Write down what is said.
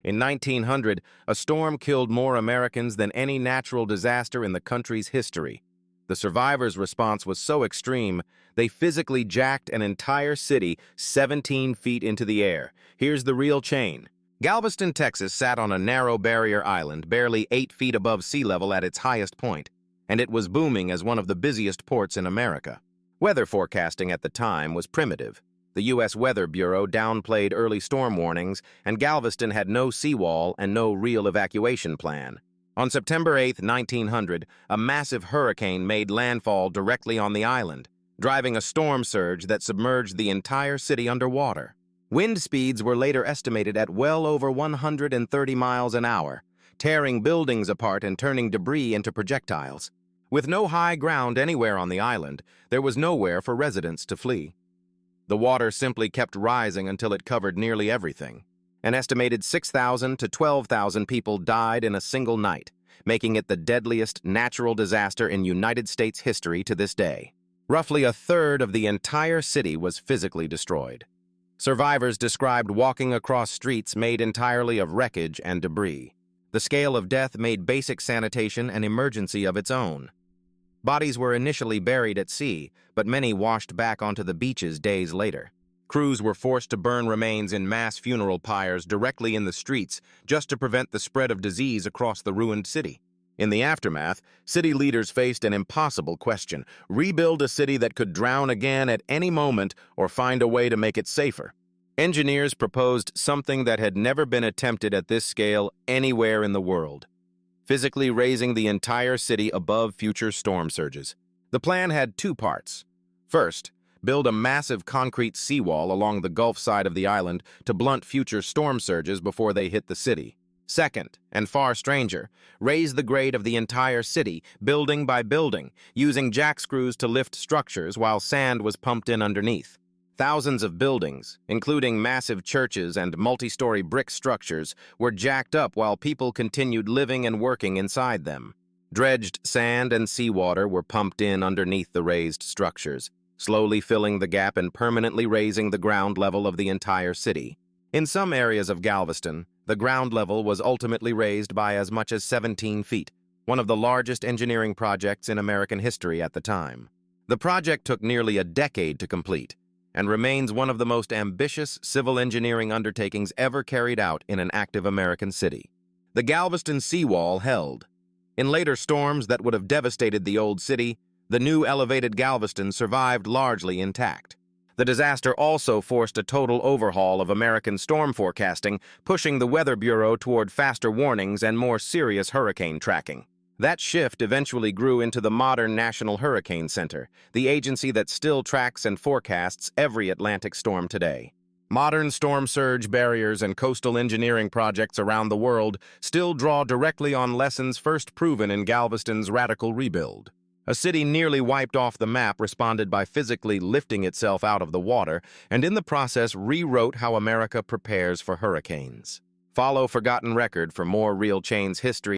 In 1900, a storm killed more Americans than any natural disaster in the country's history. The survivors' response was so extreme, they physically jacked an entire city 17 feet into the air. Here's the real chain. Galveston, Texas sat on a narrow barrier island, barely 8 feet above sea level at its highest point, and it was booming as one of the busiest ports in America. Weather forecasting at the time was primitive. The U.S. Weather Bureau downplayed early storm warnings, and Galveston had no seawall and no real evacuation plan. On September 8, 1900, a massive hurricane made landfall directly on the island, driving a storm surge that submerged the entire city underwater. Wind speeds were later estimated at well over 130 miles an hour, tearing buildings apart and turning debris into projectiles. With no high ground anywhere on the island, there was nowhere for residents to flee. The water simply kept rising until it covered nearly everything. An estimated 6,000 to 12,000 people died in a single night, making it the deadliest natural disaster in United States history to this day. Roughly a third of the entire city was physically destroyed. Survivors described walking across streets made entirely of wreckage and debris. The scale of death made basic sanitation an emergency of its own. Bodies were initially buried at sea, but many washed back onto the beaches days later. Crews were forced to burn remains in mass funeral pyres directly in the streets just to prevent the spread of disease across the ruined city. In the aftermath, city leaders faced an impossible question: rebuild a city that could drown again at any moment or find a way to make it safer. Engineers proposed something that had never been attempted at this scale anywhere in the world: physically raising the entire city above future storm surges. The plan had two parts. First, build a massive concrete seawall along the Gulf side of the island to blunt future storm surges before they hit the city. Second, and far stranger, raise the grade of the entire city, building by building, using jack screws to lift structures while sand was pumped in underneath. Thousands of buildings, including massive churches and multi-story brick structures, were jacked up while people continued living and working inside them. Dredged sand and seawater were pumped in underneath the raised structures, slowly filling the gap and permanently raising the ground level of the entire city. In some areas of Galveston, the ground level was ultimately raised by as much as 17 feet, one of the largest engineering projects in American history at the time. The project took nearly a decade to complete, and remains one of the most ambitious civil engineering undertakings ever carried out in an active American city. The Galveston seawall held. In later storms that would have devastated the old city, the new elevated Galveston survived largely intact. The disaster also forced a total overhaul of American storm forecasting, pushing the Weather Bureau toward faster warnings and more serious hurricane tracking. That shift eventually grew into the modern National Hurricane Center, the agency that still tracks and forecasts every Atlantic storm today. Modern storm surge barriers and coastal engineering projects around the world still draw directly on lessons first proven in Galveston's radical rebuild. A city nearly wiped off the map responded by physically lifting itself out of the water, and in the process rewrote how America prepares for hurricanes. Follow Forgotten Record for more Real Chains history